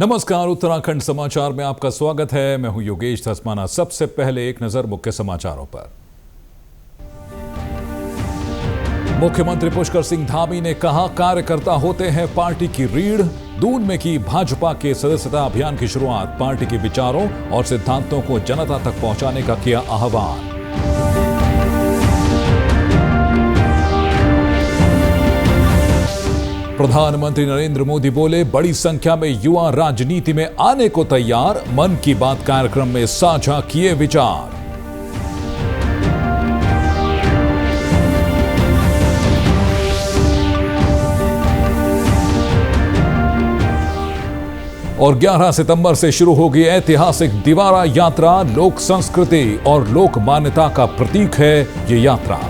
नमस्कार, उत्तराखंड समाचार में आपका स्वागत है। मैं हूं योगेश धस्माना। सबसे पहले एक नजर मुख्य समाचारों पर। मुख्यमंत्री पुष्कर सिंह धामी ने कहा, कार्यकर्ता होते हैं पार्टी की रीढ़। दून में की भाजपा के सदस्यता अभियान की शुरुआत। पार्टी के विचारों और सिद्धांतों को जनता तक पहुंचाने का किया आह्वान। प्रधानमंत्री नरेंद्र मोदी बोले, बड़ी संख्या में युवा राजनीति में आने को तैयार। मन की बात कार्यक्रम में साझा किए विचार। और 11 सितंबर से शुरू होगी ऐतिहासिक दिवारा यात्रा। लोक संस्कृति और लोक मान्यता का प्रतीक है ये यात्रा।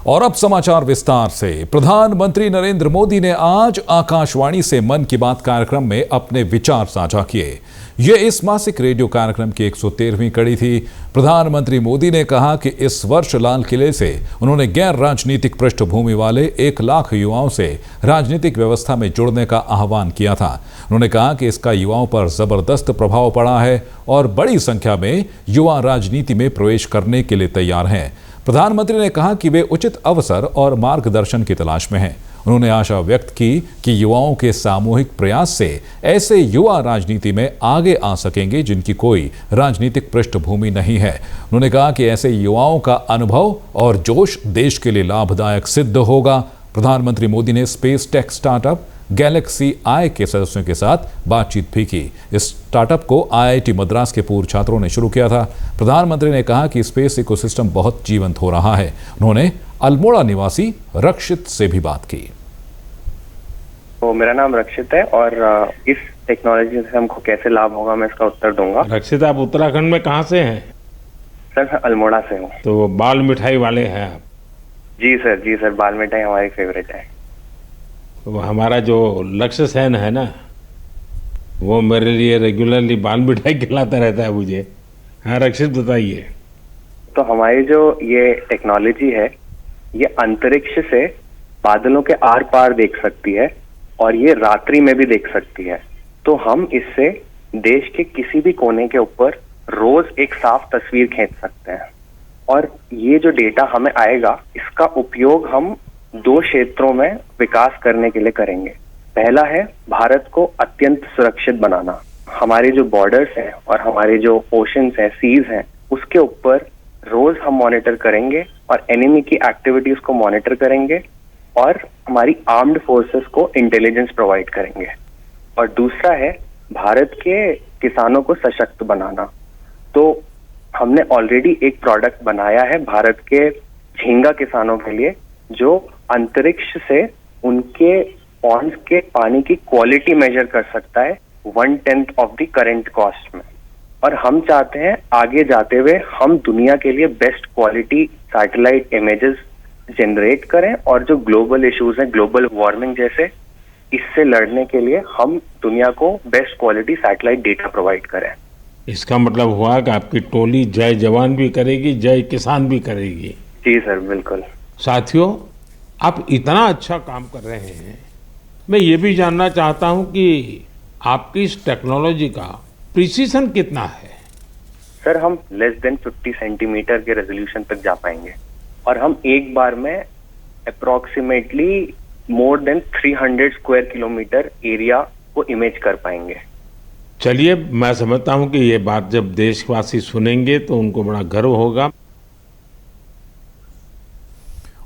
और अब समाचार विस्तार से। प्रधानमंत्री नरेंद्र मोदी ने आज आकाशवाणी से मन की बात कार्यक्रम में अपने विचार साझा किए। ये इस मासिक रेडियो कार्यक्रम की 113वीं कड़ी थी। प्रधानमंत्री मोदी ने कहा कि इस वर्ष लाल किले से उन्होंने गैर राजनीतिक पृष्ठभूमि वाले 1 लाख युवाओं से राजनीतिक व्यवस्था में जुड़ने का आह्वान किया था। उन्होंने कहा कि इसका युवाओं पर जबरदस्त प्रभाव पड़ा है और बड़ी संख्या में युवा राजनीति में प्रवेश करने के लिए तैयार हैं। प्रधानमंत्री ने कहा कि वे उचित अवसर और मार्गदर्शन की तलाश में हैं। उन्होंने आशा व्यक्त की कि युवाओं के सामूहिक प्रयास से ऐसे युवा राजनीति में आगे आ सकेंगे जिनकी कोई राजनीतिक पृष्ठभूमि नहीं है। उन्होंने कहा कि ऐसे युवाओं का अनुभव और जोश देश के लिए लाभदायक सिद्ध होगा। प्रधानमंत्री मोदी ने स्पेस टेक स्टार्टअप गैलेक्सी आई के सदस्यों के साथ बातचीत भी की। इस स्टार्टअप को आईआईटी मद्रास के पूर्व छात्रों ने शुरू किया था। प्रधानमंत्री ने कहा कि स्पेस इकोसिस्टम बहुत जीवंत हो रहा है। उन्होंने अल्मोड़ा निवासी रक्षित से भी बात की। तो मेरा नाम रक्षित है और इस टेक्नोलॉजी से हमको कैसे लाभ होगा मैं इसका उत्तर दूंगा। रक्षित, आप उत्तराखंड में कहाँ से हैं? सर मैं अल्मोड़ा से हूँ। तो बाल मिठाई वाले हैं आप? जी सर, बाल मिठाई हमारी फेवरेट है। तो हमारा जो लक्ष्य सेन है ना, वो मेरे लिए रेगुलरली बाल मिठाई खिलाता रहता है मुझे। हाँ रक्षित, बताइए। तो हमारी जो ये टेक्नोलॉजी है ये अंतरिक्ष से बादलों के आर पार देख सकती है और ये रात्रि में भी देख सकती है। तो हम इससे देश के किसी भी कोने के ऊपर रोज एक साफ तस्वीर खींच सकते हैं। और ये जो डेटा हमें आएगा इसका उपयोग हम 2 क्षेत्रों में विकास करने के लिए करेंगे। पहला है भारत को अत्यंत सुरक्षित बनाना। हमारे जो बॉर्डर्स हैं और हमारे जो ओशंस हैं, सीज हैं, उसके ऊपर रोज हम मॉनिटर करेंगे और एनिमी की एक्टिविटीज को मॉनिटर करेंगे और हमारी आर्म्ड फोर्सेस को इंटेलिजेंस प्रोवाइड करेंगे। और दूसरा है भारत के किसानों को सशक्त बनाना। तो हमने ऑलरेडी एक प्रोडक्ट बनाया है भारत के झींगा किसानों के लिए, जो अंतरिक्ष से उनके पॉन्ड्स के पानी की क्वालिटी मेजर कर सकता है 1/10 ऑफ द करंट कॉस्ट में। और हम चाहते हैं आगे जाते हुए हम दुनिया के लिए best quality satellite images generate करें और जो ग्लोबल इश्यूज हैं, ग्लोबल वार्मिंग जैसे, इससे लड़ने के लिए हम दुनिया को best quality satellite data provide करें। इसका मतलब हुआ कि आपकी टोली जय जवान भी करेगी, जय किसान भी करेगी। जी सर, बिल्कुल। साथियों, आप इतना अच्छा काम कर रहे हैं, मैं ये भी जानना चाहता हूं कि आपकी इस टेक्नोलॉजी का प्रिसीजन कितना है? सर हम लेस देन 50 सेंटीमीटर के रेजोल्यूशन तक जा पाएंगे और हम एक बार में approximately more than 300 square kilometre area को इमेज कर पाएंगे। चलिए, मैं समझता हूं कि ये बात जब देशवासी सुनेंगे तो उनको बड़ा गर्व होगा।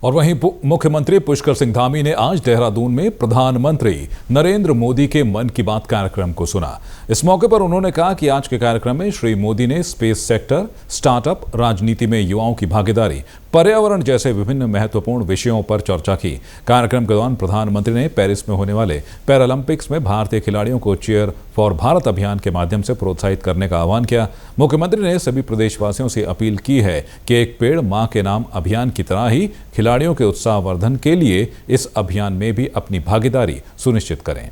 और वहीं मुख्यमंत्री पुष्कर सिंह धामी ने आज देहरादून में प्रधानमंत्री नरेंद्र मोदी के मन की बात कार्यक्रम को सुना। इस मौके पर उन्होंने कहा कि आज के कार्यक्रम में श्री मोदी ने स्पेस सेक्टर, स्टार्टअप, राजनीति में युवाओं की भागीदारी, पर्यावरण जैसे विभिन्न महत्वपूर्ण विषयों पर चर्चा की। कार्यक्रम के दौरान प्रधानमंत्री ने पेरिस में होने वाले पैरालंपिक्स में भारतीय खिलाड़ियों को चीयर फॉर भारत अभियान के माध्यम से प्रोत्साहित करने का आह्वान किया। मुख्यमंत्री ने सभी प्रदेशवासियों से अपील की है कि एक पेड़ मां के नाम अभियान की तरह ही खिलाड़ियों के उत्साहवर्धन के लिए इस अभियान में भी अपनी भागीदारी सुनिश्चित करें।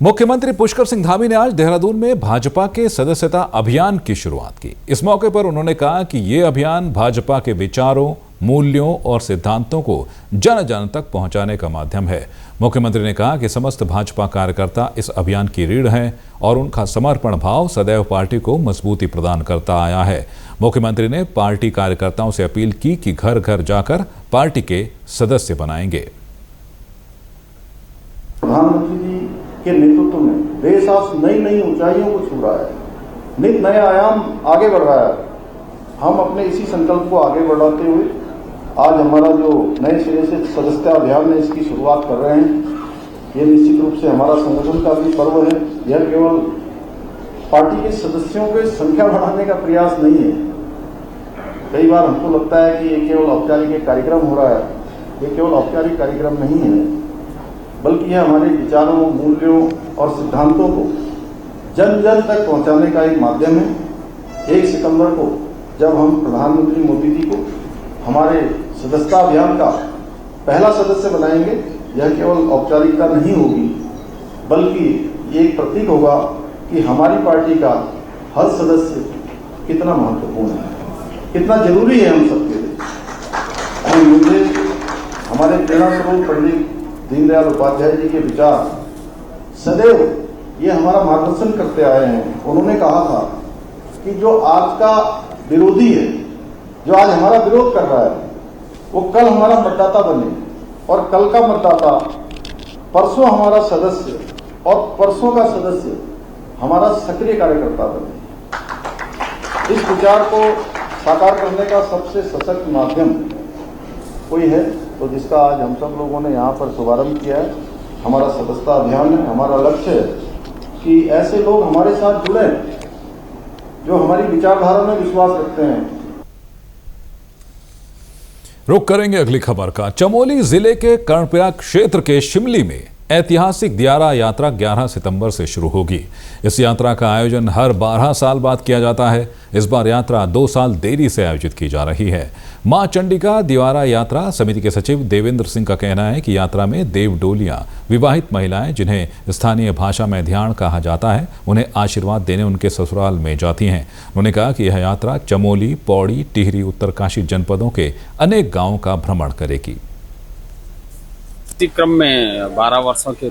मुख्यमंत्री पुष्कर सिंह धामी ने आज देहरादून में भाजपा के सदस्यता अभियान की शुरुआत की। इस मौके पर उन्होंने कहा कि ये अभियान भाजपा के विचारों, मूल्यों और सिद्धांतों को जन जन तक पहुंचाने का माध्यम है। मुख्यमंत्री ने कहा कि समस्त भाजपा कार्यकर्ता इस अभियान की रीढ़ हैं और उनका समर्पण भाव सदैव पार्टी को मजबूती प्रदान करता आया है। मुख्यमंत्री ने पार्टी कार्यकर्ताओं से अपील की कि घर घर जाकर पार्टी के सदस्य बनाएंगे। प्रधानमंत्री जी के नेतृत्व में देश आज नई नई ऊंचाइयों को छू रहा है, नित नए आयाम आगे बढ़ रहा है। हम अपने इसी संकल्प को आगे बढ़ाते हुए आज हमारा जो नए सिरे से सदस्यता अभियान में इसकी शुरुआत कर रहे हैं। ये निश्चित रूप से हमारा संगठन का भी पर्व है। यह केवल पार्टी के सदस्यों की संख्या बढ़ाने का प्रयास नहीं है। कई बार हमको लगता है कि ये केवल औपचारिक एक कार्यक्रम हो रहा है। ये केवल औपचारिक कार्यक्रम नहीं है, बल्कि यह हमारे विचारों, मूल्यों और सिद्धांतों को जन जन तक पहुंचाने का एक माध्यम है। 1 सितंबर को जब हम प्रधानमंत्री मोदी जी को हमारे सदस्यता अभियान का पहला सदस्य बनाएंगे, यह केवल औपचारिकता नहीं होगी, बल्कि ये एक प्रतीक होगा कि हमारी पार्टी का हर सदस्य कितना महत्वपूर्ण है, कितना जरूरी है हम सबके लिए। मुझे हमारे प्रेरणा स्रोत पंडित दीनदयाल उपाध्याय जी के विचार सदैव ये हमारा मार्गदर्शन करते आए हैं। उन्होंने कहा था कि जो आज का विरोधी है, जो आज हमारा विरोध कर रहा है, वो कल हमारा मतदाता बने और कल का मतदाता परसों हमारा सदस्य और परसों का सदस्य हमारा सक्रिय कार्यकर्ता बने। इस विचार को साकार करने का सबसे सशक्त माध्यम कोई है तो जिसका आज हम सब लोगों ने यहाँ पर शुभारंभ किया है, हमारा सदस्यता अभियान है। हमारा लक्ष्य है कि ऐसे लोग हमारे साथ जुड़े जो हमारी विचारधारा में विश्वास रखते हैं। रुक करेंगे अगली खबर का। चमोली जिले के कर्णप्रयाग क्षेत्र के शिमली में ऐतिहासिक दियारा यात्रा 11 सितंबर से शुरू होगी। इस यात्रा का आयोजन हर 12 साल बाद किया जाता है। इस बार यात्रा 2 साल देरी से आयोजित की जा रही है। मां चंडिका दिवारा यात्रा समिति के सचिव देवेंद्र सिंह का कहना है कि यात्रा में देव डोलियां विवाहित महिलाएं जिन्हें स्थानीय भाषा में ध्यान कहा जाता है, उन्हें आशीर्वाद देने उनके ससुराल में जाती हैं। उन्होंने कहा कि यह यात्रा चमोली, पौड़ी, टिहरी, उत्तरकाशी जनपदों के अनेक गाँवों का भ्रमण करेगी। इसी क्रम में 12 वर्षों के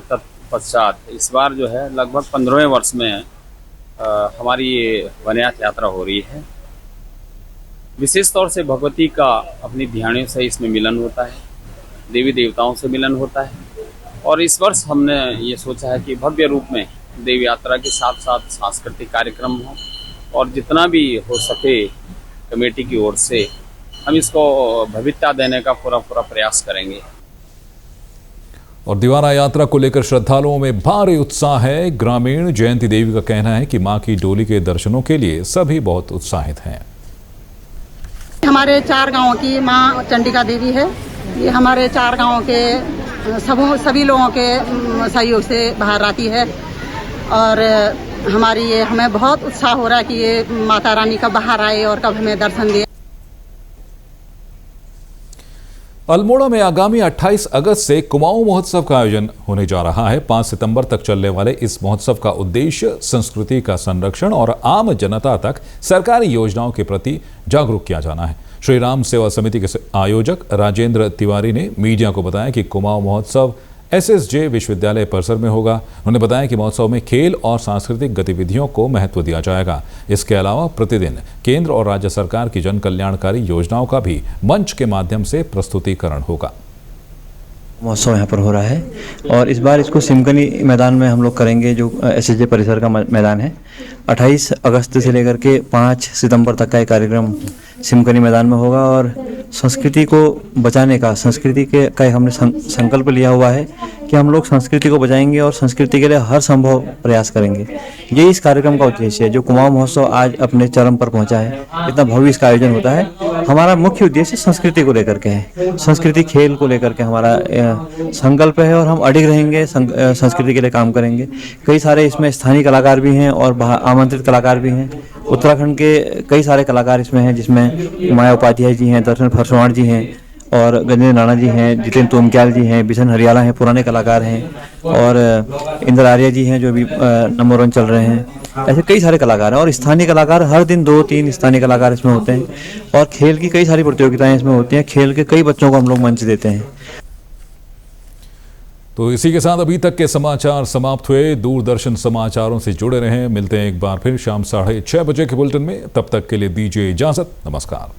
पश्चात इस बार जो है लगभग 15वें वर्ष में हमारी ये वनयात यात्रा हो रही है। विशेष तौर से भगवती का अपनी ध्यानियों से इसमें मिलन होता है, देवी देवताओं से मिलन होता है। और इस वर्ष हमने ये सोचा है कि भव्य रूप में देव यात्रा के साथ साथ सांस्कृतिक कार्यक्रम हो और जितना भी हो सके कमेटी की ओर से हम इसको भव्यता देने का पूरा प्रयास करेंगे। और दिवारा यात्रा को लेकर श्रद्धालुओं में भारी उत्साह है। ग्रामीण जयंती देवी का कहना है कि मां की डोली के दर्शनों के लिए सभी बहुत उत्साहित हैं। हमारे 4 गांवों की मां चंडिका देवी है। ये हमारे 4 गांवों के सभी लोगों के सहयोग से बाहर आती है और हमें बहुत उत्साह हो रहा है कि ये माता रानी कब बाहर आए और कब हमें दर्शन दे। अल्मोड़ा में आगामी 28 अगस्त से कुमाऊं महोत्सव का आयोजन होने जा रहा है। 5 सितंबर तक चलने वाले इस महोत्सव का उद्देश्य संस्कृति का संरक्षण और आम जनता तक सरकारी योजनाओं के प्रति जागरूक किया जाना है। श्री राम सेवा समिति के आयोजक राजेंद्र तिवारी ने मीडिया को बताया कि कुमाऊं महोत्सव SSJ विश्वविद्यालय परिसर में होगा। उन्होंने बताया कि महोत्सव में खेल और सांस्कृतिक गतिविधियों को महत्व दिया जाएगा। इसके अलावा प्रतिदिन केंद्र और राज्य सरकार की जन कल्याणकारी योजनाओं का भी मंच के माध्यम से प्रस्तुतिकरण होगा। महोत्सव यहाँ पर हो रहा है और इस बार इसको सिमकनी मैदान में हम लोग करेंगे, जो SSJ परिसर का मैदान है। 28 अगस्त से लेकर के 5 सितंबर तक का ये कार्यक्रम सिमकनी मैदान में होगा और संस्कृति को बचाने का, संस्कृति का हमने संकल्प लिया हुआ है कि हम लोग संस्कृति को बचाएंगे और संस्कृति के लिए हर संभव प्रयास करेंगे। ये इस कार्यक्रम का उद्देश्य है। जो कुमाऊं महोत्सव आज अपने चरम पर पहुंचा है, इतना भव्य इसका आयोजन होता है, हमारा मुख्य उद्देश्य संस्कृति को लेकर के है। संस्कृति खेल को लेकर के हमारा संकल्प है और हम अडिग रहेंगे, संस्कृति के लिए काम करेंगे। कई सारे इसमें स्थानीय कलाकार भी हैं और आमंत्रित कलाकार भी हैं। उत्तराखंड के कई सारे कलाकार इसमें हैं, जिसमें माया उपाध्याय जी हैं, दर्शन फरसवाण जी हैं और गजेंद्र नाना जी हैं, जितेंद्र तोमक्याल जी हैं, बिशन हरियाला हैं, पुराने कलाकार हैं और इंद्र आर्य जी हैं जो भी नंबर 1 चल रहे हैं। ऐसे कई सारे कलाकार हैं और स्थानीय कलाकार हर दिन 2-3 स्थानीय कलाकार इसमें होते हैं और खेल की कई सारी प्रतियोगिताएं इसमें होती हैं। खेल के कई बच्चों को हम लोग मंच देते हैं। तो इसी के साथ अभी तक के समाचार समाप्त हुए। दूरदर्शन समाचारों से जुड़े रहें। मिलते हैं एक बार फिर शाम 6:30 बजे के बुलेटिन में। तब तक के लिए दीजिए इजाजत। नमस्कार।